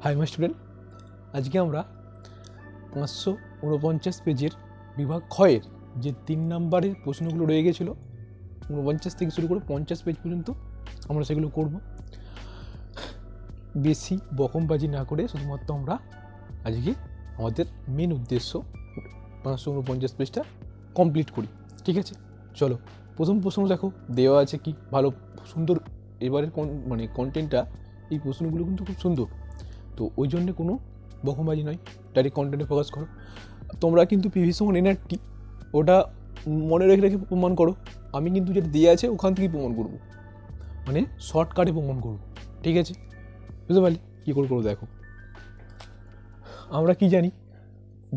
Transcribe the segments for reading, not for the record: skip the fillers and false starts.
Hi my student, আজকে আমরা 549 পেজের বিভাগ ক্ষয়ের যে 3 নম্বরের প্রশ্নগুলো রয়ে গেছিলো 49 থেকে শুরু করে 50 পেজ পর্যন্ত আমরা সেগুলো করব। বেশি বকমবাজি না করে শুধুমাত্র আমরা আজকে আমাদের মেন উদ্দেশ্য 549 পেজটা কমপ্লিট করি। ঠিক আছে, চলো প্রথম প্রশ্ন দেখো দেওয়া আছে কি ভালো সুন্দর। এবারের কন্টেন্টটা এই প্রশ্নগুলো কিন্তু খুব সুন্দর, তো ওই জন্যে কোনো বকমবাজি নয়, ডাইরেক্ট কন্টেন্টে ফোকাস করো। তোমরা কিন্তু পিভি সমান এনআরটি ওটা মনে রেখে রেখে প্রমাণ করো। আমি কিন্তু যেটা দিয়ে আছে ওখান থেকেই প্রমাণ করবো, মানে শর্টকাটে প্রমাণ করবো। ঠিক আছে, বুঝতে পারলি কী করে করবো? দেখো আমরা কি জানি,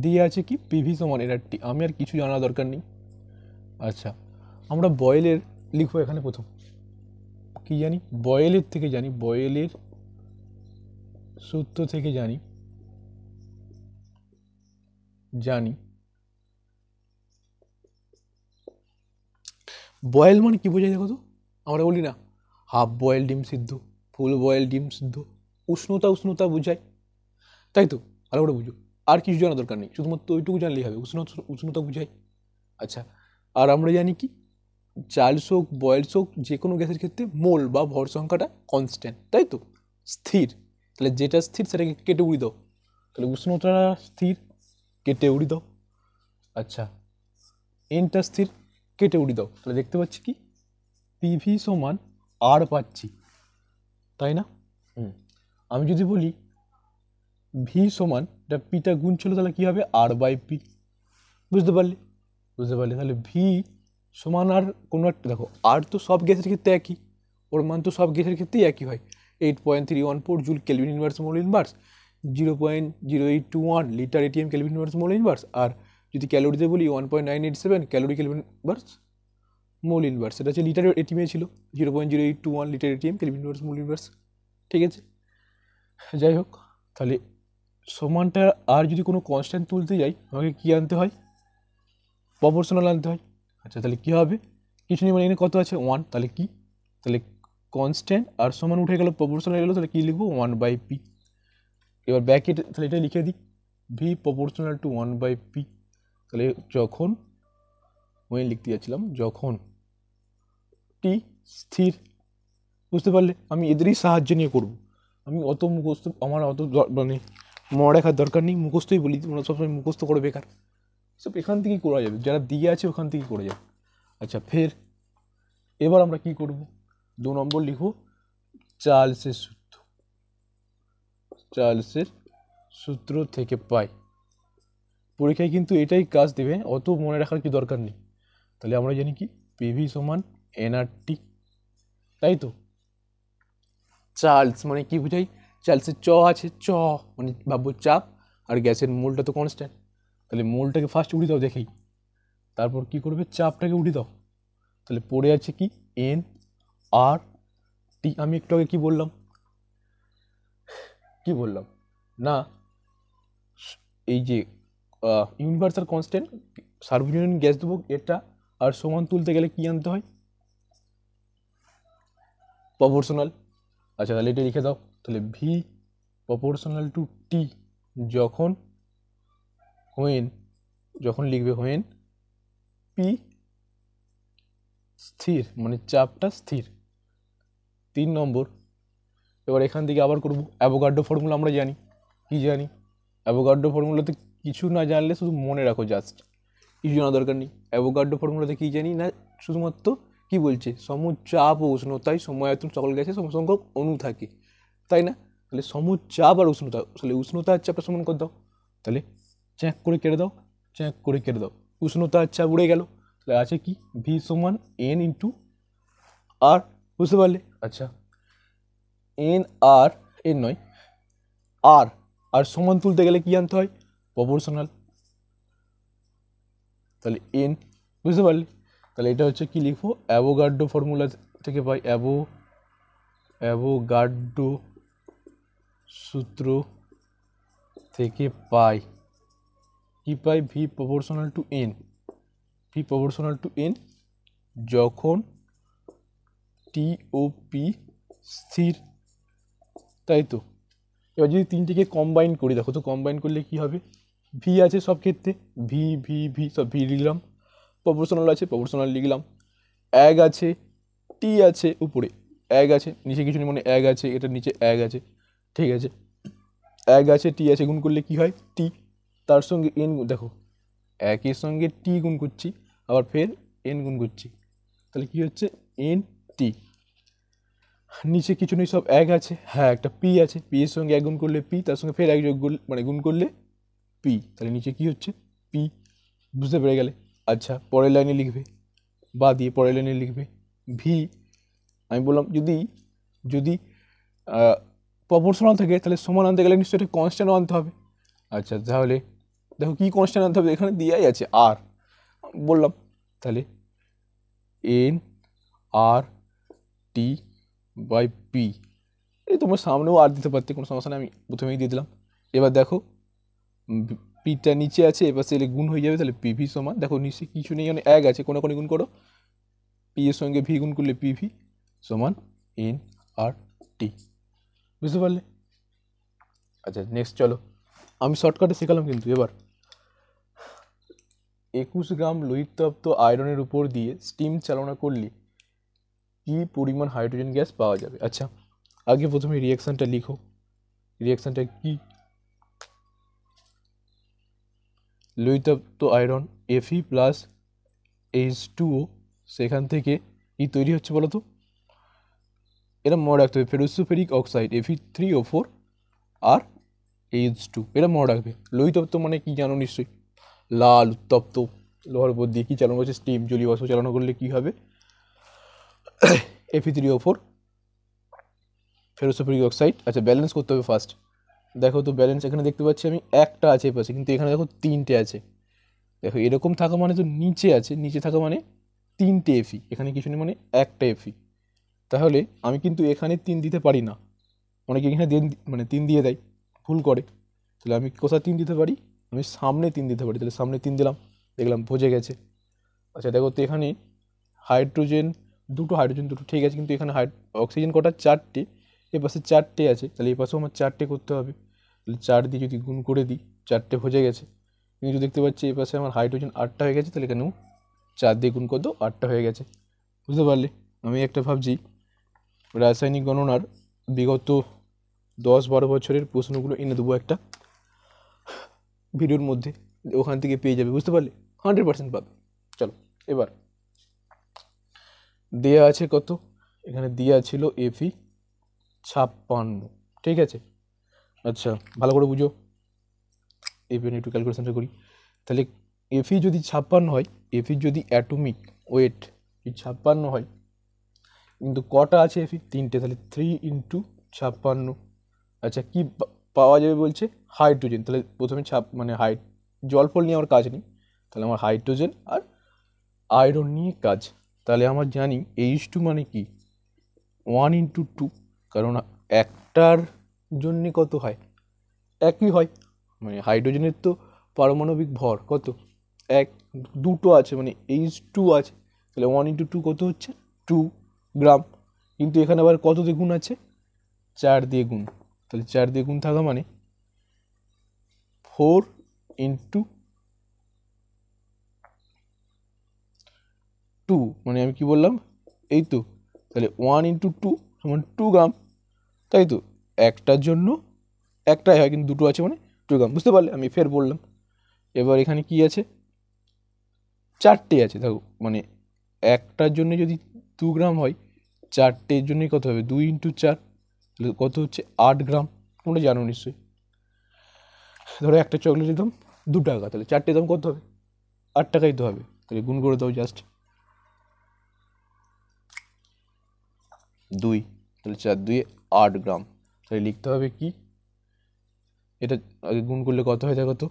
দিয়ে আছে কি পিভি সমান এনআরটি, আমি আর কিছু জানার দরকার নেই। আচ্ছা, আমরা বয়েলের লিখবো এখানে প্রথম। কি জানি? বয়েলের থেকে জানি, বয়েলের সূত্র থেকে জানি বয়েল মানে কি বোঝায় দেখো তো। আমরা বলি না হাফ বয়েল ডিম সিদ্ধ, ফুল বয়েল ডিম সিদ্ধ, উষ্ণতা বোঝায়, তাই তো? ভালো করে বুঝো, আর কিছু জানার দরকার নেই, শুধুমাত্র ওইটুকু জানলেই হবে, উষ্ণতা বোঝায়। আচ্ছা, আর আমরা জানি কি চার্লস হোক বয়েলস হোক যে কোনো গ্যাসের ক্ষেত্রে মোল বা ভর সংখ্যাটা কনস্ট্যান্ট, তাই তো, স্থির। তাহলে যেটা স্থির সেটাকে কেটে উড়ি দাও, তাহলে উষ্ণতা স্থির, কেটে উড়ি দাও। আচ্ছা, এনটা স্থির, কেটে উড়ি দাও, তাহলে দেখতে পাচ্ছি কি পিভি সমান আর পাচ্ছি, তাই না? আমি যদি বলি ভি সমান, এটা পিটা গুণ ছিল, তাহলে কী হবে আর বাই পি। বুঝতে পারলে? তাহলে ভি সমান আর কোনো একটা, দেখো আর তো সব গ্যাসের ক্ষেত্রে একই, ওর মান তো সব গ্যাসের ক্ষেত্রেই একই হয়। 8.314 joule kelvin inverse mole inverse, 0.0821 litre ATM kelvin inverse mole inverse, আর যদি ক্যালোরিতে বলি 1.987 calorie kelvin inverse mole inverse. এটা হচ্ছে লিটার এটিএমে ছিল 0.0821 litre ATM kelvin inverse mole inverse. ঠিক আছে, যাই হোক, তাহলে সমানটা আর যদি কোনো কনস্ট্যান্ট তুলতে যাই আমাকে কী আনতে হয়? প্রপোর্শনাল আনতে হয়। আচ্ছা, তাহলে কী হবে? কিছু নেই, মানে এখানে কত আছে 1, তাহলে কি, তাহলে কনস্ট্যান্ট আর সমান উঠে গেল, প্রপোর্শনাল গেলো, তাহলে কী লিখবো 1/p। এবার ব্যাকেট, তাহলে এটা লিখে দিই ভি প্রপোর্শনাল টু 1/p। তাহলে যখন ওই লিখতে যাচ্ছিলাম, যখন টি স্থির। বুঝতে পারলে? আমি এদেরই সাহায্য নিয়ে করব, আমি অত মুখস্থ, আমার অত মানে মনে রাখার দরকার নেই, মুখস্থই বলি, তোমরা সবসময় মুখস্থ করে বেকার, সব এখান থেকেই করা যাবে, যারা দিয়ে আছে ওখান থেকেই করা যাবে। আচ্ছা, ফের এবার আমরা কি করব? 2 নম্বর লিখব চার্লসের সূত্র। চার্লসের সূত্র থেকে পাই, পরীক্ষায় কিন্তু এটাই কাজ দেবে, অত মনে রাখার কি দরকার নেই। তাহলে আমরা জানি কি পিভি সমান এনআরটি, তাই তো। চার্লস মানে কি বোঝাই? চার্লসের চ আছে, চ মানে ভাববো চাপ, আর গ্যাসের মোলটা তো কনস্ট্যান্ট, তাহলে মোলটাকে ফার্স্ট উড়ি দাও দেখেই, তারপর কি করবে চাপটাকে উড়ি দাও, তাহলে পড়ে আছে কি এন আর টি। আমি একটু আগে কি বললাম না, এই যে ইউনিভার্সাল কনস্ট্যান্ট সার্বজনীন গ্যাস দেবো এটা, আর সমান তুলতে গেলে কি আনতে হয়? প্রপোর্শনাল। আচ্ছা, তাহলে এটা লিখে দাও, তাহলে ভি প্রপোর্শনাল টু টি, যখন লিখবে হোয়েন পি স্থির, মানে চাপটা স্থির। 3 নম্বর, এবার এখান থেকে আবার করবো অ্যাভোগাড্রো ফর্মুলা। আমরা জানি, কি জানি? অ্যাভোগাড্রো ফর্মুলাতে কিছু না জানলে শুধু মনে রাখো, জাস্ট কিছু জানার দরকার নেই। অ্যাভোগাড্রো ফর্মুলাতে কি জানি না, শুধুমাত্র কি বলছে, সমচাপ ও উষ্ণতায় সময়তন সকল গ্যাসে সমসংখ্যক অণু থাকে, তাই না? তাহলে সমচাপ আর উষ্ণতা, তাহলে উষ্ণতা আর চাপটা সমান করে দাও, তাহলে চ্যাক করে কেটে দাও, উষ্ণতা আর চাপ উড়ে গেল, তাহলে আছে কি ভি সমান এন ইন্টু আর। বুঝতে পারলে? আচ্ছা, এন আর, এন নয় আর সমান তুলতে গেলে কি আনতে হয়? প্রপোর্শনাল, তাহলে এন। বুঝতে পারলে? তাহলে এটা হচ্ছে কি লিখবো, অ্যাভোগাড্রো ফর্মুলা থেকে পাই, অ্যাভোগাড্রো সূত্র থেকে পাই কি পাই? ভি প্রপোর্শনাল টু এন, যখন টি ও পি স্থির, তাই তো। এবার যদি তিনটেকে কম্বাইন করি, দেখো তো কম্বাইন করলে কি হবে, ভি আছে সব ক্ষেত্রে, ভি ভি ভি সব ভি লিখলাম, প্রপোর্শনাল আছে প্রপোর্শনাল লিখলাম, এক আছে, টি আছে উপরে, এক আছে নিচে কিছু নেই, মানে এক আছে, এটার নিচে এক আছে, ঠিক আছে, এক আছে টি আছে, গুণ করলে কি হয় টি, তার সঙ্গে এন, দেখো একের সঙ্গে টি গুণ করছি, আবার ফের এন গুণ করছি, তাহলে কি হচ্ছে এন টি, নিচে কিছু নেই সব এক আছে, হ্যাঁ একটা পি আছে, পি এর সঙ্গে এক গুণ করলে পি, তার সঙ্গে ফের এক যোগ মানে গুণ করলে পি, তাহলে নিচে কি হচ্ছে পি, বুঝতে পেরে গেলে। আচ্ছা পরের লাইনে লিখবে, বা দিয়ে পরের লাইনে লিখবে ভি, আমি বললাম যদি যদি প্রপোর্শনাল থাকে তাহলে সমান আনতে গেলে নিশ্চয়ই একটা কনস্ট্যান্ট আনতে হবে। আচ্ছা তাহলে দেখো কী কনস্ট্যান্ট আনতে হবে, এখানে দেওয়াই আছে আর, বললাম তাহলে n R T by P, এই তোমার সামনেও আর দিতে পারতে, কোনো সমস্যা নেই, আমি প্রথমেই দিয়ে দিলাম। এবার দেখো পিটা নিচে আছে, এবার সেলে গুণ হয়ে যাবে, তাহলে পিভি সমান, দেখো নিচে কিছু নেই মানে এক আছে, কোনো গুণ করো, পি এর সঙ্গে ভি গুণ করলে পিভি সমান এন আর টি, বুঝতে পারলে। আচ্ছা নেক্সট চলো, আমি শর্টকাটে শেখালাম কিন্তু। এবার 21 গ্রাম লোহিতপ্ত আয়রনের উপর দিয়ে স্টিম চালনা করলে কি পরিমাণ হাইড্রোজেন গ্যাস পাওয়া যাবে। আচ্ছা আগে প্রথমে রিয়াকশানটা লিখো, রিয়াকশানটা কি, লোহিতপ্ত আয়রন Fe প্লাস H2O, সেখান থেকে কি তৈরি হচ্ছে বলো তো, এটা মনে রাখতে হবে, ফেরোসোফেরিক অক্সাইড Fe3O4 আর H2, এটা মনে রাখবে। লোহিতপ্ত মানে কি জানো নিশ্চয়ই, লাল উত্তপ্ত লোহার উপর দিয়ে কী চালানো হচ্ছে, স্টিম জলীয় বাষ্প চালানো করলে কী হবে, Fe3O4 ফেরোসোফেরিক অক্সাইড। আচ্ছা ব্যালেন্স করতে হবে ফার্স্ট, দেখো তো ব্যালেন্স এখানে দেখতে পাচ্ছি আমি একটা আছে পাশে, কিন্তু এখানে দেখো তিনটে আছে, দেখো এরকম থাকা মানে তো নিচে আছে, নিচে থাকা মানে তিনটে এফি, এখানে কিছু নেই মানে একটা এফি, তাহলে আমি কিন্তু এখানে 3 দিতে পারি না, অনেকে এখানে মানে 3 দিয়ে দেয়, ভুল করে, তাহলে আমি কোথায় 3 দিতে পারি, আমি সামনে 3 দিতে পারি, তাহলে সামনে 3 দিলাম, দেখলাম ভজে গেছে। আচ্ছা দেখো তো এখানে হাইড্রোজেন দুটো ঠিক আছে, কিন্তু এখানে অক্সিজেন কটা, 4টে, এ পাশে 4টে আছে, তাহলে এই পাশেও আমার 4টে করতে হবে, তাহলে 4 দিয়ে যদি গুণ করে দিই 4টে ভজে গেছে, কিন্তু দেখতে পাচ্ছি এই পাশে আমার হাইড্রোজেন 8টা হয়ে গেছে, তাহলে এখানেও 4 দিয়ে গুণ করে দাও, 8টা হয়ে গেছে, বুঝতে পারলে। আমি একটা ভাবছি রাসায়নিক গণনার বিগত 10-12 বছরের প্রশ্নগুলো এনে দেবো একটা ভিডিওর মধ্যে, ওখান থেকে পেয়ে যাবে, বুঝতে পারলে, 100% পাবে। চলো এবার দেয়া আছে কত, এখানে দেয়া ছিল Fe56, ঠিক আছে। আচ্ছা ভালো করে বুঝো, এফি একটু ক্যালকুলেশনটা করি, তাহলে Fe যদি 56 হয়, Fe যদি অ্যাটমিক ওয়েট 56 হয়, কিন্তু কটা আছে Fe, 3টে, তাহলে 3 × 56। আচ্ছা কি পাওয়া যাবে বলছে, হাইড্রোজেন, তাহলে প্রথমে মানে জল ফল নিয়ে আমার কাজ নেই, তাহলে আমার হাইড্রোজেন আর আয়রন নিয়ে কাজ, তাহলে আমার জানি H2 মানে কি 1 × 2, কারণ একটার জন্যে কত হয়, একই হয়, মানে হাইড্রোজেনের তো পারমাণবিক ভর কত, এক, দুটো আছে মানে H2 আছে, তাহলে 1 × 2 কত হচ্ছে 2 গ্রাম, কিন্তু এখানে আবার কত দিয়ে গুণ আছে, 4 দিয়ে গুণ, তাহলে 4 দিয়ে গুণ থাকা মানে 4 × 2, মানে আমি কি বললাম, এই তো, তাহলে 1 × 2 সমান 2 গ্রাম, তাই তো, একটার জন্য একটাই হয়, কিন্তু দুটো আছে মানে 2 গ্রাম, বুঝতে পারলে, আমি ফের বললাম। এবার এখানে কি আছে, 4টে আছে, দেখো মানে একটার জন্য যদি 2 গ্রাম হয়, 4টের জন্যই কত হবে 2 × 4, তাহলে কত হচ্ছে 8 গ্রাম, তোমরা জানো নিশ্চয়ই। ধরো একটা চকলেটের দাম 2 টাকা, তাহলে 4টে দাম কত হবে 8 টাকাই তো হবে, তাহলে গুণ করে দাও জাস্ট 2, তাহলে 4 2 8 গ্রাম, তাহলে লিখতে হবে কি, এটা আগে গুণ করলে কত হয় দেখো তো,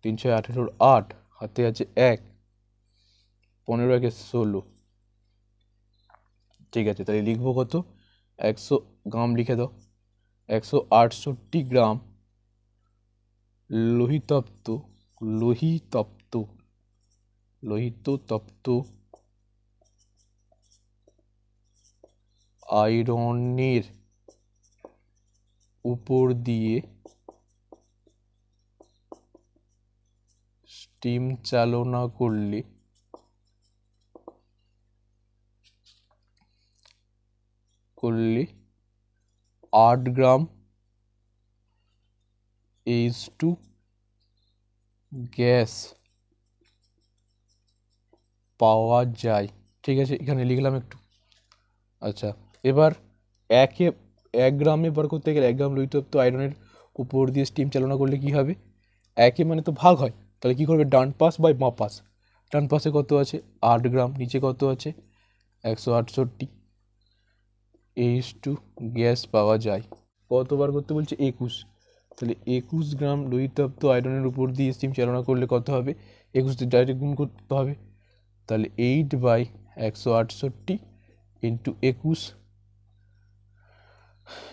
3 6 18 8, হাতে আছে 1, 15 1 16, ঠিক আছে, তাহলে লিখবো কত 100 গ্রাম, লিখে দাও 168 গ্রাম লোহিতপ্ত লোহিতপ্ত লোহিতপ্ত আয়রনের উপর দিয়ে স্টিম চালনা করলে করলে 8 গ্রাম H2 গ্যাস পাওয়া যায়। ঠিক আছে, এখানে লিখলাম একটু। আচ্ছা, এবার 1 গ্রামে বার করতে গেলে 1 গ্রাম লোহিতপ্ত আয়রনের উপর দিয়ে স্টিম চালনা করলে কি হবে, একে মানে তো ভাগ হয়, তাহলে কি করবে, ডান পাশ বাই বাঁ পাশ। ডান পাশে কত আছে 8 গ্রাম, নিচে কত আছে 168 H2 গ্যাস পাওয়া যায়। কতবার করতে বলছে 21, তাহলে 21 গ্রাম লোহিতপ্ত আয়রনের উপর দিয়ে স্টিম চালনা করলে কত হবে, 21 দিয়ে ডাইরেক্ট গুণ করতে হবে, তাহলে 8/168 ইন্টু 21,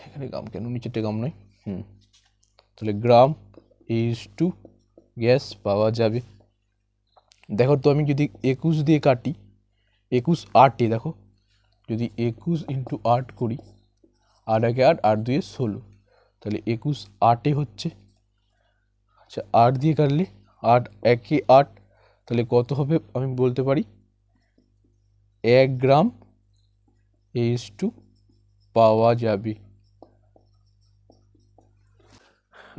এখানে গ্রাম কেন, নিচেরটা গ্রাম নয়, তাহলে গ্রাম H2 গ্যাস পাওয়া যাবে। দেখো তো আমি যদি 21 দিয়ে কাটি, 21 8-এ দেখো, যদি 21 ইন্টু 8 করি, 8 1 8, 8 2 16, তাহলে 21 8-এ হচ্ছে। আচ্ছা, 8 দিয়ে কাটলে 8 1 8, তাহলে কত হবে আমি বলতে পারি 1 গ্রাম H2 পাওয়া যাবে।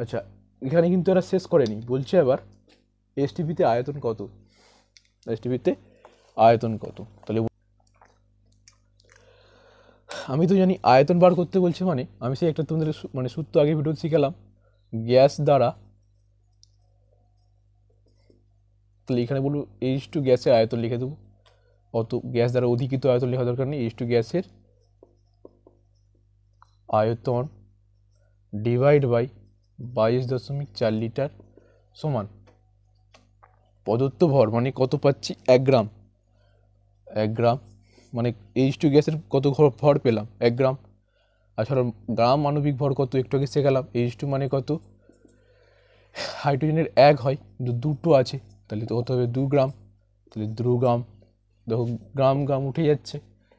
আচ্ছা, এখানে কিন্তু এরা শেষ করেনি, বলছে আবার এসটিপিতে আয়তন কত, এসটিপিতে আয়তন কত। তাহলে আমি তো জানি আয়তন বার করতে বলছে, মানে আমি সেই একটা তোমাদের মানে সূত্র আগে ভিডিও শিখালাম, গ্যাস দ্বারা, তাহলে এখানে বলবো H2 গ্যাসের আয়তন লিখে দেবো, অত গ্যাস দ্বারা অধিকৃত আয়তন লেখা দরকার নেই, H2 গ্যাসের আয়তন ডিভাইড বাই 22.4 লিটার সমান প্রদত্ত ভর, মানে কত পাচ্ছি 1 গ্রাম, 1 গ্রাম মানে H2 গ্যাসের কত ভর পেলাম 1 গ্রাম। আসলে গ্রাম আণবিক ভর কত একটু আগে শিখালাম, H2 মানে কত, হাইড্রোজেনের 1 হয় কিন্তু দুটো আছে, তাহলে তো হতে হবে 2 গ্রাম, তাহলে 2 গ্রাম, দেখো গ্রাম গ্রাম উঠে যাচ্ছে,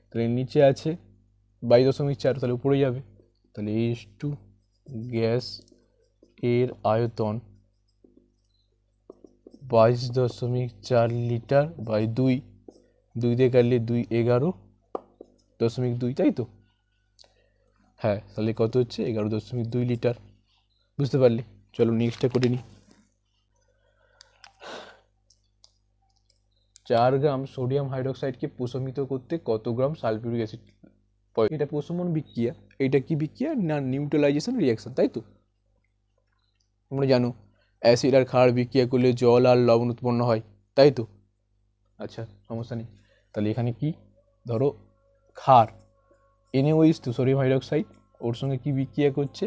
তাহলে নিচে আছে 22.4, তাহলে উপরে যাবে, তাহলে H2 গ্যাস এর আয়তন 22.4 লিটার বাই 2, 2 দিয়ে কাটলে 2 11.2, তাই তো, হ্যাঁ, তাহলে কত হচ্ছে 11.2 লিটার। বুঝতে পারলে? চলো নেক্সটটা করে নিই। 4 গ্রাম সোডিয়াম হাইড্রোক্সাইডকে প্রশমিত করতে কত গ্রাম সালফিউরিক অ্যাসিড, এটা প্রশমন বিক্রিয়া, এটা কি বিক্রিয়া না নিউট্রালাইজেশন রিয়াকশন, তাই তো, তোমরা জানো অ্যাসিড আর ক্ষার বিক্রিয়া করলে জল আর লবণ উৎপন্ন হয়, তাই তো। আচ্ছা, সমস্যা নেই, তাহলে এখানে কি, ধরো ক্ষার NaOH তো সোডিয়াম হাইড্রোক্সাইড, ওর সঙ্গে কি বিক্রিয়া করছে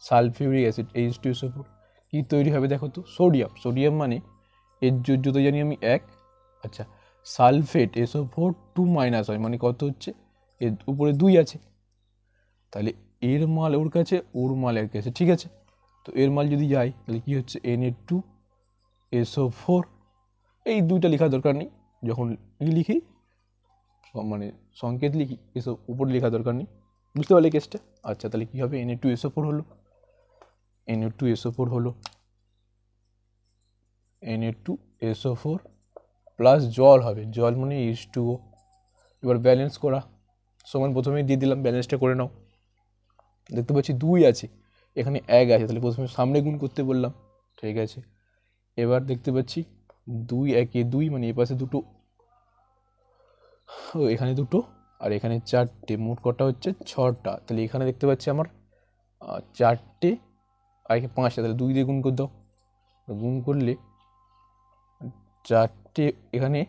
সালফিউরিক অ্যাসিড H2SO4, কি তৈরি হবে দেখো তো, সোডিয়াম, সোডিয়াম মানে এর যত জানি আমি 1, আচ্ছা সালফেট SO4 2 মাইনাস হয়, মানে কত হচ্ছে, এর উপরে 2 আছে, তাহলে এর মাল ওর কাছে, ওর মাল এর কাছে, ঠিক আছে, তো এর মাল যদি যায় তাহলে কি হচ্ছে Na2SO4, এই দুইটা লেখার দরকার নেই, যখন লিখি মানে সংকেত লিখি এসব উপরে লেখা দরকার নেই, বুঝতে পারলে কেসটা। আচ্ছা, তাহলে কি হবে Na2SO4 হলো, Na2SO4 হলো, Na2SO4 প্লাস জল হবে, জল মানে H2O, এবার ব্যালেন্স করা সমান, প্রথমেই দিয়ে দিলাম, ব্যালেন্সটা করে নাও, দেখতে পাচ্ছি 2 আছে, এখানে 1 আছে, তাহলে প্রথমে সামনে গুণ করতে বললাম, ঠিক আছে, এবার দেখতে পাচ্ছি 2 1 2, মানে এ পাশে দুটো, ও এখানে দুটো আর এখানে 4টে, মোট কটা হচ্ছে 6টা, তাহলে এখানে দেখতে পাচ্ছি আমার 4টে আর এখানে 5টা, তাহলে 2 দিয়ে গুণ করে দাও, গুণ করলে 4টে, এখানে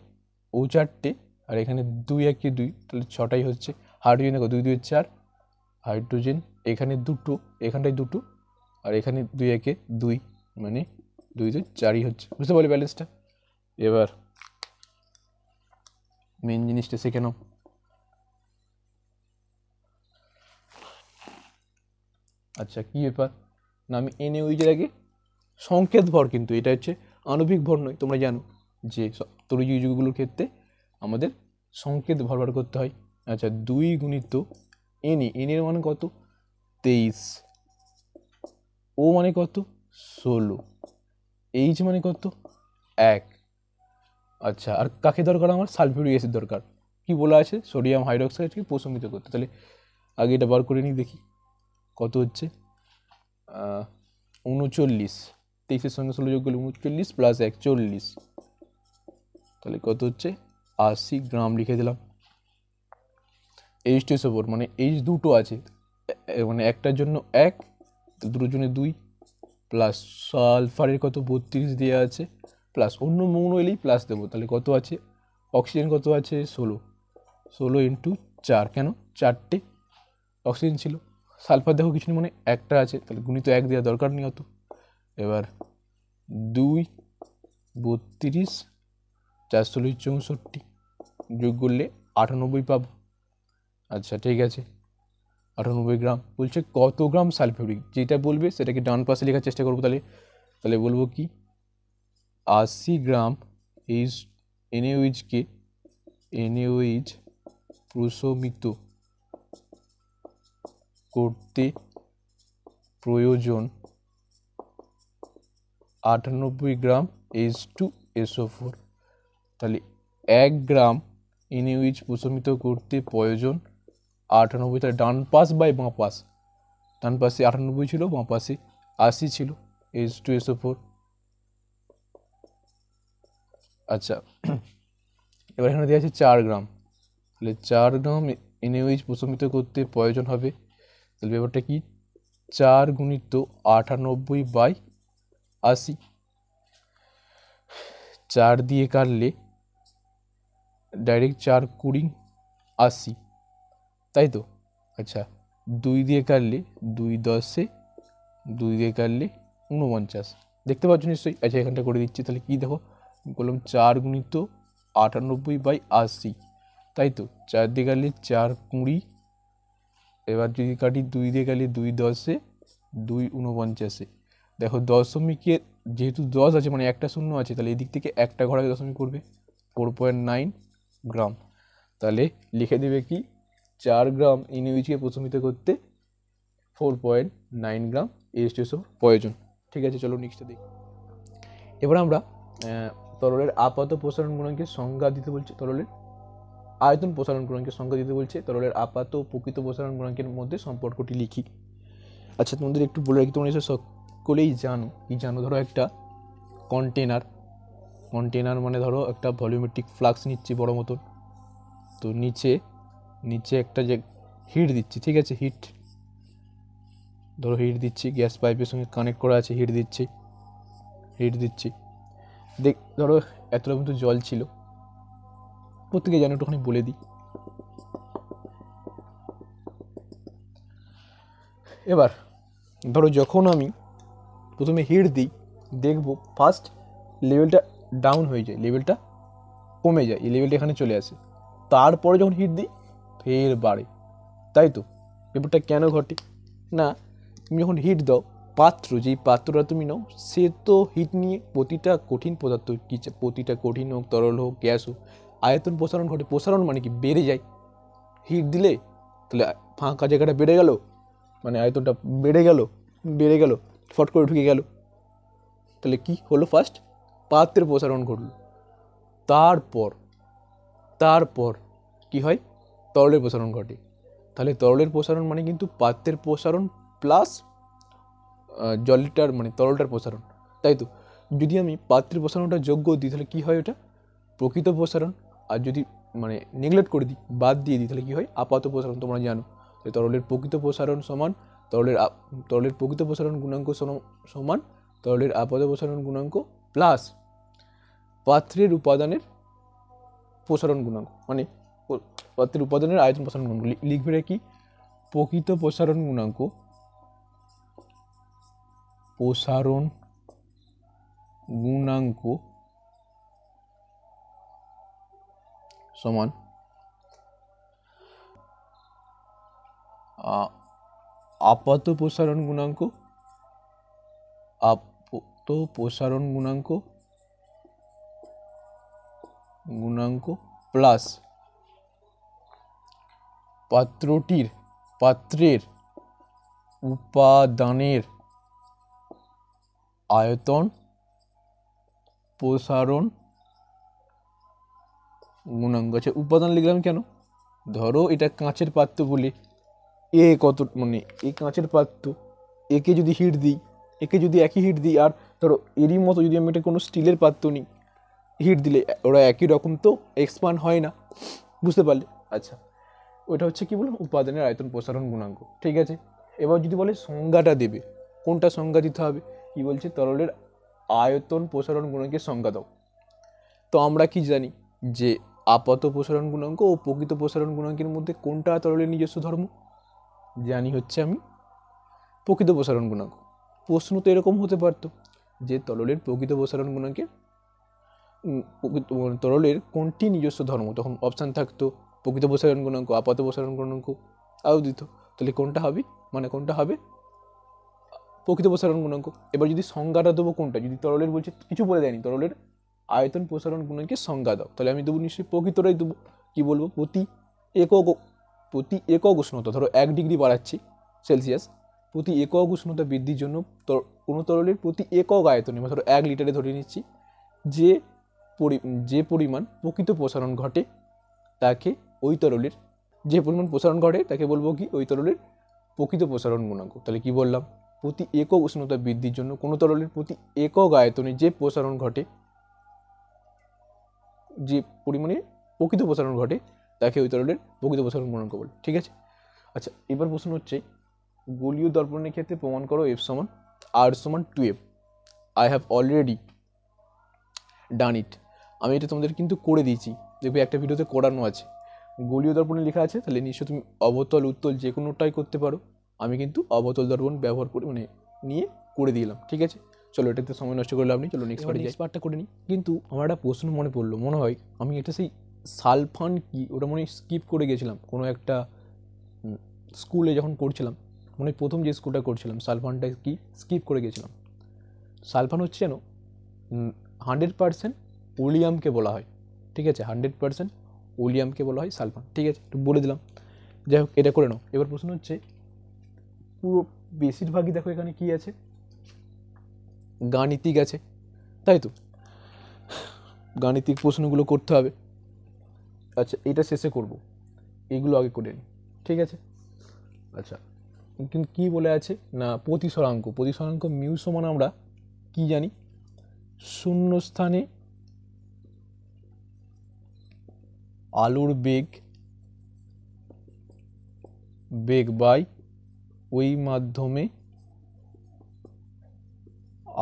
ও 4টে আর এখানে 2 1 2, তাহলে 6টাই হচ্ছে। হাইড্রোজেন দেখো 2 2 4, হাইড্রোজেন এখানে দুটো, এখানটায় দুটো আর এখানে 2 1 2, মানে 2 2 4ই হচ্ছে, বুঝতে পারলে ব্যালেন্সটা। এবার মেন জিনিসটা শিখে নাও, আচ্ছা কি ব্যাপার না, আমি NaOH এর আগে সংকেত ভর, কিন্তু এটা হচ্ছে আণবিক ভর নয়, তোমরা জানো যে তরল যৌগগুলোর ক্ষেত্রে আমাদের সংকেত ভর বার করতে হয়। আচ্ছা, 2 গুণিত Na, এর মান কত 23, ও মানে কত 16, এইচ মানে কত 1। আচ্ছা, আর কাকে দরকার আমার? সালফিউরিক অ্যাসিড দরকার। কি বলা আছে? সোডিয়াম হাইড্রোক্সাইডকে প্রশমিত করতে। তাহলে আগে এটা বার করে নিই, দেখি কত হচ্ছে। 39, 23-এর সঙ্গে 16 যোগ করলে 39 প্লাস 1 40, তাহলে কত হচ্ছে 80 গ্রাম লিখে দিলাম। H2SO4 মানে H দুটো আছে, মানে একটার জন্য 1, দুটোর জন্য 2, প্লাস সালফারের কত 32 দেওয়া আছে, প্লাস অন্য মৌল এলেই প্লাস দেবো। তাহলে কত আছে? অক্সিজেন কত আছে 16 ইন্টু 4, কেন 4টে অক্সিজেন ছিল। সালফার দেখো কিছু মানে একটা আছে, তাহলে গুণিত 1 দেওয়া দরকার নেই অত। এবার 2 32 4 16 64 যোগ করলে 98 পাবো। আচ্ছা ঠিক আছে, 98 গ্রাম। বলছে কত গ্রাম সালফিউরিক, যেটা বলবে সেটাকে ডান পাশে লেখার চেষ্টা করবো। তাহলে বলবো কি 80 গ্রাম এইচ NaOH প্রশমিত করতে প্রয়োজন 98 গ্রাম H2SO4। তাহলে 1 গ্রাম NaOH প্রশমিত করতে প্রয়োজন 98। তাহলে ডান পাশ বাই বাঁ পাশ, ডান পাশে 98 ছিল, বাঁ পাশে 80 ছিল, H2SO4। আচ্ছা, এবার এখানে দেওয়া আছে 4 গ্রাম, তাহলে 4 গ্রাম NaOH প্রশমিত করতে প্রয়োজন হবে। তাহলে ব্যাপারটা কি 4 গুণিত 98 বাই 80, 4 দিয়ে কাটলে ডাইরেক্ট 4 20 80, তাই তো। আচ্ছা, 2 দিয়ে কাটলে 2 10, 2 দিয়ে কাটলে 49, দেখতে পাচ্ছ নিশ্চয়ই। আচ্ছা, এখানটা করে দিচ্ছি। তাহলে কি দেখো বললাম 4 গুণিত 98 বাই 80, তাই তো। 4 দিয়ে কাটলে 4 20, এবার যদি কাটি 2 দিয়ে কাটলে 2 10, 2 49। দেখো দশমিকে যেহেতু 10 আছে মানে একটা শূন্য আছে, তাহলে এদিক থেকে একটা ঘরে দশমিক করবে, 4.9 গ্রাম। তাহলে লিখে দেবে কি 4 গ্রাম NaOH-কে প্রশমিত করতে 4.9 গ্রাম H2SO প্রয়োজন। ঠিক আছে, চলো নেক্সটটা দেখি। এবার আমরা তরলের আপাত প্রসারণ গুণাঙ্কের সংজ্ঞা দিতে বলছে, তরলের আয়তন প্রসারণ গুণাঙ্কের সংজ্ঞা দিতে বলছে। তরলের আপাত ও প্রকৃত প্রসারণ গুণাঙ্কের মধ্যে সম্পর্কটি লিখি। আচ্ছা, তোমাদের একটু বলে রাখি, তোমরা এসে সকলেই জানো কি জানো, ধরো একটা কন্টেনার মানে ধরো একটা ভলিউমেট্রিক ফ্লাক্স নিচ্ছি বড় মতন, তো নিচে একটা যে হিট দিচ্ছি, ঠিক আছে, হিট দিচ্ছি, গ্যাস পাইপের সঙ্গে কানেক্ট করা আছে, হিট দিচ্ছি। ধরো এতটা মতো জল ছিল, প্রত্যেকে জানো, একটুখানি বলে দিই। এবার ধরো যখন আমি প্রথমে হিট দিই, দেখবো ফার্স্ট লেভেলটা ডাউন হয়ে যায়, লেভেলটা কমে যায়, এই লেভেলটা এখানে চলে আসে। তারপরে যখন হিট দিই ফের বাড়ে, তাই তো। ব্যাপারটা কেন ঘটে না, তুমি যখন হিট দাও, যেই পাত্রটা তুমি নাও সে তো হিট নিয়ে প্রতিটা কঠিন পদার্থ, প্রতিটা কঠিন হোক, তরল হোক, গ্যাস হোক, আয়তন প্রসারণ ঘটে। প্রসারণ মানে কি বেড়ে যায়, হিট দিলে তাহলে ফাঁকা জায়গাটা বেড়ে গেল, মানে আয়তনটা বেড়ে গেল, ফট করে ঢুকে গেল। তাহলে কি হলো, ফার্স্ট পাত্রের প্রসারণ ঘটলো, তারপর কি হয়, তরলের প্রসারণ ঘটে। তাহলে তরলের প্রসারণ মানে কিন্তু পাত্রের প্রসারণ প্লাস জলটার মানে তরলটার প্রসারণ, তাই তো। যদি আমি পাত্রের প্রসারণটা যোগ্য দিই তাহলে কি হয়, ওটা প্রকৃত প্রসারণ। আর যদি মানে নেগলেক্ট করে দিই, বাদ দিয়ে দিই, তাহলে কি হয়, আপাত প্রসারণ। তোমরা জানো তরলের প্রকৃত প্রসারণ সমান তরলের প্রকৃত প্রসারণ গুণাঙ্ক সমান তরলের আপাত প্রসারণ গুণাঙ্ক প্লাস পাত্রের উপাদানের প্রসারণ গুণাঙ্ক, মানে পাত্রের উপাদানের আয়তন প্রসারণ গুণাঙ্ক। লিখবে কি প্রকৃত প্রসারণ গুণাঙ্ক সমান আপাত প্রসারণ গুণাঙ্ক প্লাস পাত্রের উপাদানের আয়তন প্রসারণ গুণাঙ্ক। আচ্ছা উপাদান লিখলাম কেন, ধরো এটা কাঁচের পাত্র বলে এ কত, মানে এই কাঁচের পাত্র, একে যদি হিট দিই, একে যদি একই হিট দিই, আর ধরো এরই মতো যদি আমি এটা কোনো স্টিলের পাত্র নিই, হিট দিলে ওরা একই রকম তো এক্সপান্ড হয় না, বুঝতে পারলে। আচ্ছা ওইটা হচ্ছে কি বললাম, উপাদানের আয়তন প্রসারণ গুণাঙ্ক, ঠিক আছে। এবার যদি বলে সংজ্ঞাটা দেবে, কোনটা সংজ্ঞা দিতে হবে, কি বলছে, তরলের আয়তন প্রসারণ গুণাঙ্কের সংজ্ঞা দাও। তো আমরা কি জানি যে আপাত প্রসারণ গুণাঙ্ক ও প্রকৃত প্রসারণ গুণাঙ্কের মধ্যে কোনটা তরলের নিজস্ব ধর্ম, জানি হচ্ছে আমি প্রকৃত প্রসারণ গুণাঙ্ক। প্রশ্ন তো এরকম হতে পারতো যে তরলের প্রকৃত প্রসারণ গুণাঙ্কের তরলের কোনটি নিজস্ব ধর্ম, তখন অপশান থাকতো প্রকৃত প্রসারণ গুণাঙ্ক, আপাত প্রসারণ গুণাঙ্ক, আরও দিত। তাহলে কোনটা হবে, মানে কোনটা হবে প্রকৃত প্রসারণ গুণাঙ্ক। এবার যদি সংজ্ঞাটা দেবো কোনটা, যদি তরলের বলছে, কিছু বলে দেয়নি, তরলের আয়তন প্রসারণ গুণাঙ্কের সংজ্ঞা দাও, তাহলে আমি দেবো নিশ্চয়ই প্রকৃতটাই দেবো। কী বলবো, প্রতি একক উষ্ণতা, ধরো 1 ডিগ্রি বাড়াচ্ছি সেলসিয়াস, প্রতি একক উষ্ণতা বৃদ্ধির জন্য কোনো তরলের প্রতি একক আয়তনে, ধরো 1 লিটারে ধরে নিচ্ছি, যে পরিমাণ প্রকৃত প্রসারণ ঘটে তাকে ওই তরলের, যে পরিমাণ প্রসারণ ঘটে তাকে বলবো কি, ওই তরলের প্রকৃত প্রসারণ গুণাঙ্ক। তাহলে কি বললাম, প্রতি একক উষ্ণতা বৃদ্ধির জন্য কোনো তরলের প্রতি একক আয়তনে যে প্রসারণ ঘটে, যে পরিমাণে প্রকৃত প্রসারণ ঘটে তাকে ওই তরলের প্রকৃত প্রসারণ গুণাঙ্ক বলে, ঠিক আছে। আচ্ছা এবার প্রশ্ন হচ্ছে, গোলীয় দর্পণের ক্ষেত্রে প্রমাণ করো F সমান R সমান 2F। I have already done it, আমি এটা তোমাদের কিন্তু করে দিয়েছি, দেখবে একটা ভিডিওতে করানো আছে। গোলীয় দর্পণে লেখা আছে, তাহলে নিশ্চয়ই তুমি অবতল উত্তল যে কোনোটাই করতে পারো। আমি কিন্তু অবতল দর্পণ ব্যবহার করে, মানে নিয়ে করে দিলাম, ঠিক আছে। চলো এটাতে সময় নষ্ট করে লাভ নেই, চলো নেক্সট পার্টটা করে নিই। কিন্তু আমার একটা প্রশ্ন মনে পড়লো, মনে হয় আমি এটা সেই সালফান কি ওটা মনে স্কিপ করে গেছিলাম কোনো একটা স্কুলে যখন করছিলাম, মানে প্রথম যে স্কুলটা করছিলাম সালফানটা কি স্কিপ করে গেছিলাম। সালফান হচ্ছে যেন 100% ওলিয়ামকে বলা হয়, ঠিক আছে, 100% ওলিয়ামকে বলা হয় সালফান, ঠিক আছে, একটু বলে দিলাম। যাই হোক এটা করে নাও। এবার প্রশ্ন হচ্ছে, পুরো বেশিরভাগই দেখো এখানে কি আছে, গাণিতিক আছে, তাই তো, গাণিতিক প্রশ্নগুলো করতে হবে। আচ্ছা এটা শেষে করব, এগুলো আগে করে নিই, ঠিক আছে। আচ্ছা কিন্তু কী বলে আছে না, প্রতিসরাঙ্ক মিউ সমান আমরা কি জানি, শূন্য স্থানে আলোর বেগ বাই ওই মাধ্যমে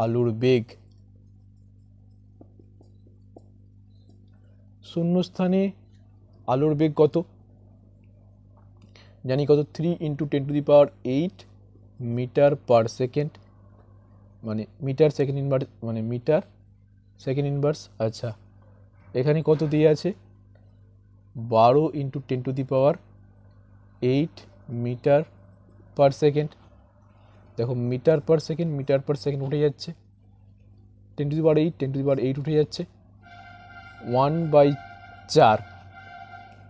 আলোর বেগ, শূন্য স্থানে আলোর বেগ কত জানি, কত 3 × 10⁸ মিটার পার সেকেন্ড, মানে মিটার সেকেন্ড ইনভার্স, মানে মিটার সেকেন্ড ইনভার্স। আচ্ছা এখানে কত দিয়ে আছে, 12 × 10⁸ মিটার পার সেকেন্ড। দেখো মিটার পার সেকেন্ড উঠে যাচ্ছে, 10⁸ উঠে যাচ্ছে, 1/4,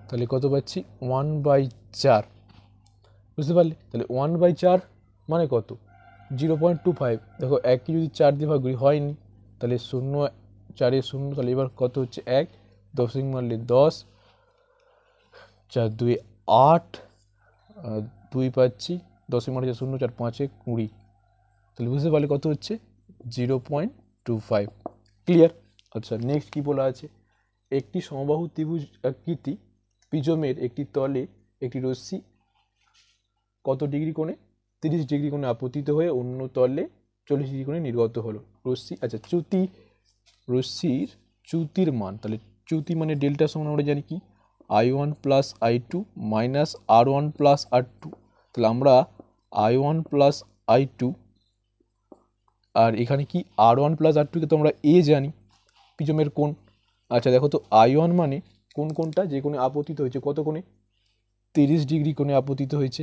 তাহলে কত পাচ্ছি 1/4, বুঝতে পারলে। তাহলে 1/4 মানে কত, 0.25। দেখো একই যদি 4 দিয়ে ভাগ করি হয়নি, তাহলে 0 4 0, তাহলে এবার কত হচ্ছে 1, দশমিক মারলে 10, 4 2 8, 2 পাচ্ছি, দশমিক মারলে 0 4 5 20, তাহলে বুঝতে পারলে কত হচ্ছে 0.25, ক্লিয়ার। আচ্ছা নেক্সট কি বলা আছে, একটি সমবাহু ত্রিভুজ আকৃতি প্রিজমের একটি তলে একটি রশ্মি কত ডিগ্রি কোণে, 30 ডিগ্রি কোণে আপতিত হয়ে অন্য তলে 40 ডিগ্রি কোণে নির্গত হলো রশ্মি। আচ্ছা রশ্মির চ্যুতির মান, তাহলে চ্যুতি মানে ডেল্টা সমান আমরা জানি কি, I1 + I2 - R1 + R2, তাহলে আমরা I1 + I2, আর এখানে কি R1 + R2 কে তো আমরা এ জানি প্রিজমের কোণ। আচ্ছা দেখো তো I1 মানে কোনটা, যে কোণে আপতিত হয়েছে, কত কোণে, 30 ডিগ্রি কোণে আপতিত হয়েছে।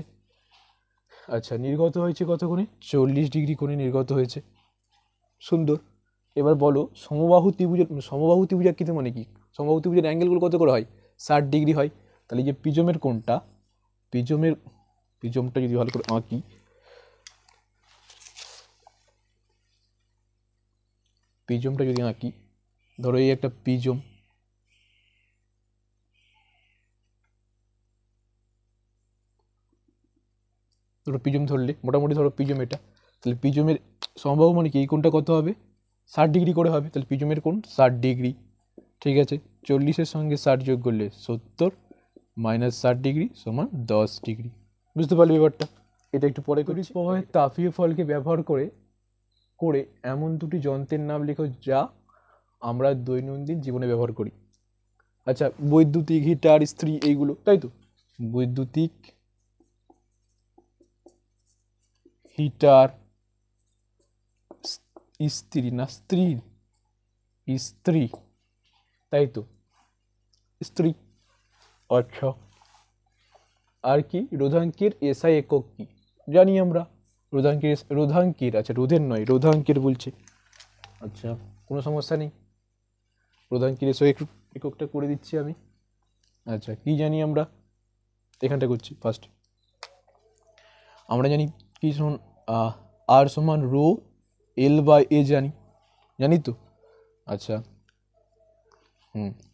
আচ্ছা নির্গত হয়েছে কত কোণে, 40 ডিগ্রি কোণে নির্গত হয়েছে, সুন্দর। এবার বলো সমবাহু ত্রিভুজ আকৃতি মানে কি, সমবাহু ত্রিভুজের অ্যাঙ্গেলগুলো কত করে হয়, 60 ডিগ্রি হয়। তাহলে যে প্রিজমের কোণটা, প্রিজমটা যদি ভালো করে আঁকি, প্রিজমটা যদি আঁকি, ধরো এই একটা প্রিজম, ধরো প্রিজম ধরলে মোটামুটি ধরো প্রিজম এটা, তাহলে প্রিজমের সম্ভব মানে কি এই কোণটা কত হবে, 60 ডিগ্রি করে হবে, তাহলে প্রিজমের কোণ 60 ডিগ্রি। ঠিক আছে, 40-এর সঙ্গে 60 যোগ করলে 70 মাইনাস 60 ডিগ্রি সমান 10 ডিগ্রি। বুঝতে পারলে ব্যাপারটা? এটা একটু পরে করি। প্রবাহের তাপীয় ফলকে ব্যবহার করে করে এমন দুটি যন্ত্রের নাম লেখো যা আমরা দৈনন্দিন জীবনে ব্যবহার করি। আচ্ছা, বৈদ্যুতিক, হিটার, ইস্ত্রি, এইগুলো, তাই তো? বৈদ্যুতিক, হিটার, ইস্ত্রি না স্ত্রী, ইস্ত্রি, তাই তো, ইস্ত্রি। আচ্ছা, আর কি রোধাঙ্কের এসআই একক কি জানি আমরা? রোধাঙ্কের আচ্ছা রোধের নয়, রোধাঙ্কের বলছে। আচ্ছা, কোনো সমস্যা নেই, রোধাঙ্কের এসআই এককটা করে দিচ্ছি আমি। আচ্ছা, কি জানি আমরা? এখানটা করছি ফার্স্ট। আমরা জানি কি সমান আর সমান রো এল বাই এ, জানি তো? আচ্ছা,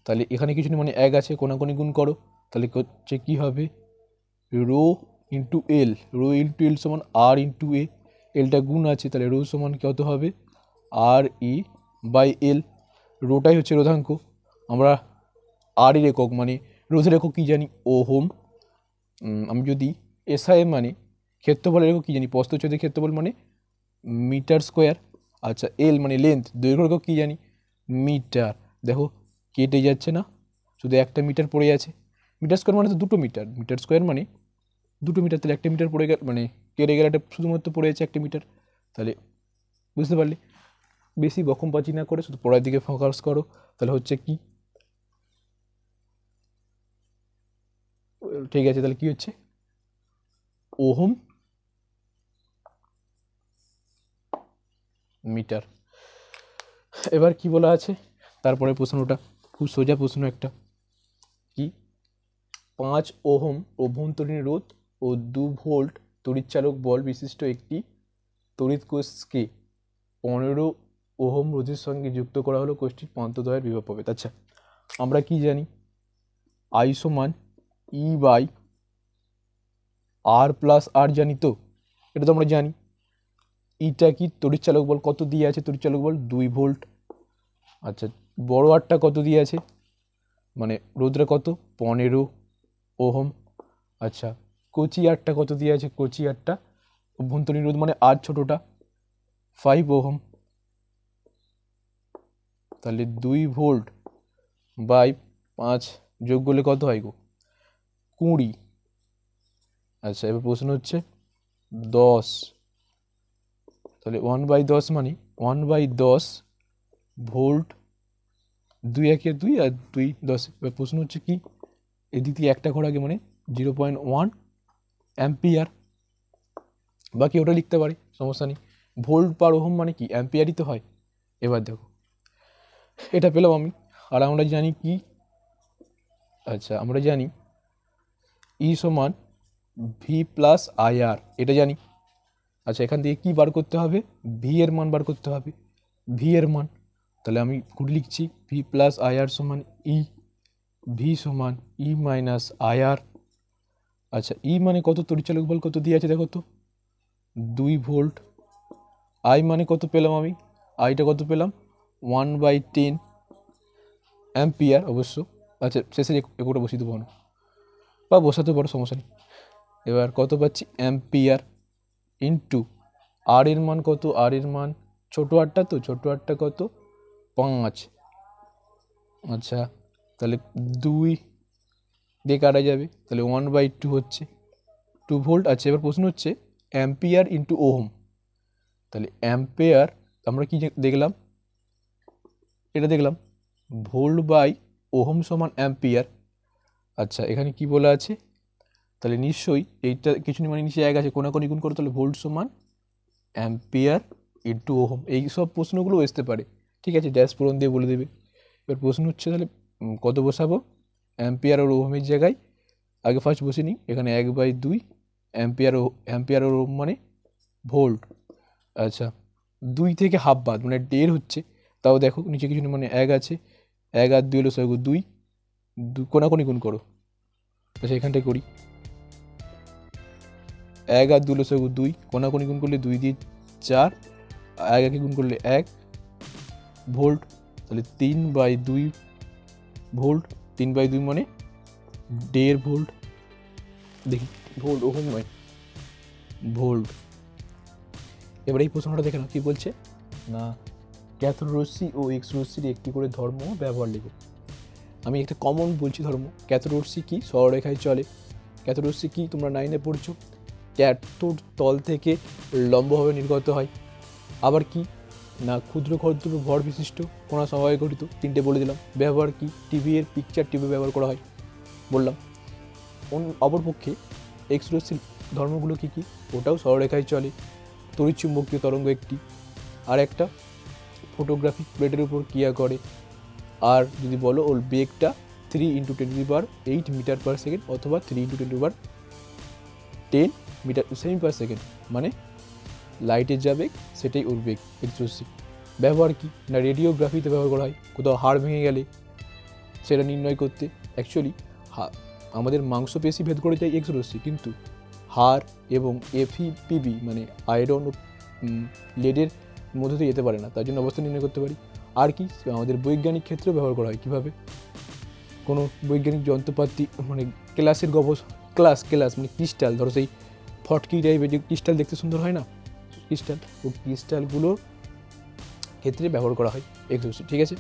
তাহলে এখানে কিছু নেই, মানে এক আছে, কোনাকুনি গুণ করো, তাহলে হচ্ছে কী হবে, rho into L, rho into L সমান আর ইন্টু এ, এলটা গুণ আছে, তাহলে রো সমান কত হবে, আর ই বাই এল। রোটাই হচ্ছে রোধাঙ্ক, আমরা আর এর একক মানে রোধের একক কী জানি, ওহম। আমি যদি এসআই মানে ক্ষেত্রফলের একক কী জানি, প্রস্থচ্ছেদের ক্ষেত্রফল মানে মিটার স্কোয়ার। আচ্ছা, এল মানে লেন্থ, দৈর্ঘ্য একক কী জানি, মিটার। দেখো কেটে যাচ্ছে না, শুধু একটা মিটার পড়ে আছে। মিটার স্কোয়ার মানে তো 2 মিটার, মিটার স্কোয়ার মানে 2 মিটার, তাহলে 1 মিটার পড়ে গেল, মানে কেটে গেলে একটা শুধুমাত্র পড়ে আছে 1 মিটার। তাহলে বুঝতে পারলে? বেশি বকমবাজি না করে শুধু পড়ার দিকে ফোকাস করো, তাহলে হচ্ছে কি, ঠিক আছে, তাহলে কি হচ্ছে, ওহম মিটার। এবার কি বলা আছে তারপরে প্রশ্নটা, খুব সোজা প্রশ্ন একটা, কি 5 ওহম অভ্যন্তরীণ রোধ ও 2 ভোল্ট তড়িৎচালক বল বিশিষ্ট একটি তড়িৎ কোষকে 15 ওহম রোধের সঙ্গে যুক্ত করা হলো, কোষটির প্রান্তদ্বয়ের বিভব পাবে। আচ্ছা, আমরা কি জানি, আই সমান ই বাই আর প্লাস আর, জানি তো? এটা তো আমরা জানি। ইটা কি তড়িৎচালক বল, কত দিয়ে আছে তড়িৎচালক বল, 2 ভোল্ট। আচ্ছা, বড় আরটা কত দিয়ে আছে, মানে রোধটা কত, 15 ওহম। আচ্ছা, কচি আরটা কত দিয়ে আছে, কচি আরটা অভ্যন্তরীণ রোধ মানে আর ছোটটা 5 ওহম। তাহলে 2 ভোল্ট বাই 5 যোগ করলে কত হয় গো, 20। আচ্ছা, এবার প্রশ্ন হচ্ছে 10, তাহলে 1/10 মানে 1/10 ভোল্ট, 2 একে 2 আর 2 10। এবার প্রশ্ন হচ্ছে কি, এদিক দিয়ে একটা ঘর আগে মানে 0.1 অ্যাম্পিয়ার, বাকি ওটা লিখতে পারি, সমস্যা নেই। ভোল্ট পার ওহম মানে কি, অ্যাম্পিয়ারই তো হয়। এবার দেখো এটা পেলাম আমি, আর আমরা জানি কি, আচ্ছা আমরা জানি ই সমান ভি প্লাস আই আর, এটা জানি। আচ্ছা, এখান থেকে কী বার করতে হবে, ভি এর মান বার করতে হবে, ভি এর মান। তাহলে আমি লিখছি ভি প্লাস আই আর সমান ই, ভি সমান ই মাইনাস আই আর। আচ্ছা, ই মানে কত, তড়িৎচালক বল কত দিয়ে আছে দেখো তো, 2 ভোল্ট। আই মানে কত পেলাম আমি, আইটা কত পেলাম, 1/10 অ্যাম্পিয়ার অবশ্য। আচ্ছা, শেষে একোটা বসিয়ে দেবো না, বা বসাতে পারো, সমস্যা নেই। এবার কত পাচ্ছি, অ্যাম্পিয়ার ইন্টু আর এর মান কত, আর এর মান ছোটো আরটা তো, ছোটো আরটা কত, 5। আচ্ছা, তাহলে 2 দিয়ে কাটা যাবে, তাহলে 1/2 হচ্ছে 2 ভোল্ট। আচ্ছা, এবার প্রশ্ন হচ্ছে অ্যাম্পিয়ার ইন্টু ওহম, তাহলে অ্যাম্পিয়ার আমরা কি দেখলাম, এটা দেখলাম ভোল্ট বাই ওহম সমান অ্যাম্পিয়ার। আচ্ছা, এখানে কি বলা আছে, তাহলে নিশ্চয়ই এইটা কিছু মানে নিচে এক আছে, কোনাকুনি গুণ করো, তাহলে ভোল্ট সমান অ্যাম্পিয়ার ইন্টু ওহম। এই সব প্রশ্নগুলো আসতে পারে, ঠিক আছে, ড্যাশ পূরণ দিয়ে বলে দেবে। এবার প্রশ্ন হচ্ছে তাহলে কত বসাবো, অ্যাম্পিয়ার আর ওহমের জায়গায় আগে ফার্স্ট বসে নিই, এখানে 1/2 অ্যাম্পিয়ার ওহম মানে ভোল্ট। আচ্ছা, 2 থেকে হাফ বাদ মানে 1.5 হচ্ছে, তাও দেখো নিচে কিছু নেই, মানে 1 আছে, 1 আর 2 লসাগু 2, কোনাকুনি গুণ করো। আচ্ছা এখানটায় করি, 1 আর 2 লসাগু 2, কোনাকুনি গুণ করলে 2 দিয়ে 4, 1 একে গুণ করলে 1 ভোল্ট, তাহলে 3/2 ভোল্ট, 3/2 মানে 1.5 ভোল্ট। দেখি ভোল্ট, ওহম নয়, ভোল্ট। এবার এই প্রশ্নটা দেখে নাও কী বলছে না, ক্যাথোড রশ্মি ও এক্স রশ্মির একটি করে ধর্ম ব্যবহার লেখো। আমি একটা কমন বলছি ধর্ম। ক্যাথোড রশ্মি কী? সরলরেখায় চলে। ক্যাথোড রশ্মি কী তোমরা 9-এ পড়ছো? ক্যাথোড তল থেকে লম্বভাবে নির্গত হয়। আবার কি না, ক্ষুদ্র ক্ষুদ্র ভর বিশিষ্ট কণা সমবায়ে গঠিত। 3টে বলে দিলাম। ব্যবহার কি? টিভি এর পিকচার টিউবে ব্যবহার করা হয় বললাম। অপরপক্ষে এক্স রশ্মির ধর্মগুলো কী কী? ওটাও সরলরেখায় চলে, তড়িৎচুম্বকীয় তরঙ্গ একটি, আর একটা ফটোগ্রাফিক প্লেটের উপর ক্রিয়া করে। আর যদি বলো ওর বেগটা 3 × 10⁸ মিটার পার সেকেন্ড অথবা 3 × 10⁻10 মিটার সেমি পার সেকেন্ড, মানে লাইটের যা বেগ সেটাই ওর বেগ এক্স রশ্মি। ব্যবহার কি না, রেডিওগ্রাফিতে ব্যবহার করা হয়। কোথাও হাড় ভেঙে গেলে সেটা নির্ণয় করতে। অ্যাকচুয়ালি আমাদের মাংসপেশি ভেদ করে যায় এক্স রশ্মি, কিন্তু হাড় এবং এফিপিবি মানে আয়রন ও লেডের মধ্যে দিয়ে যেতে পারে না, তার জন্য অবস্থা নির্ণয় করতে পারি। আর কি আমাদের বৈজ্ঞানিক ক্ষেত্রেও ব্যবহার করা হয়। কীভাবে? কোনো বৈজ্ঞানিক যন্ত্রপাতি মানে ক্লাসের ক্লাস মানে ক্রিস্টাল, ধরো সেই ফটকি টাইপের যে ক্রিস্টাল দেখতে সুন্দর হয় না, ক্রিস্টাল, ও ক্রিস্টালগুলোর ক্ষেত্রে ব্যবহার করা হয় এক্স রশ্মি। ঠিক আছে।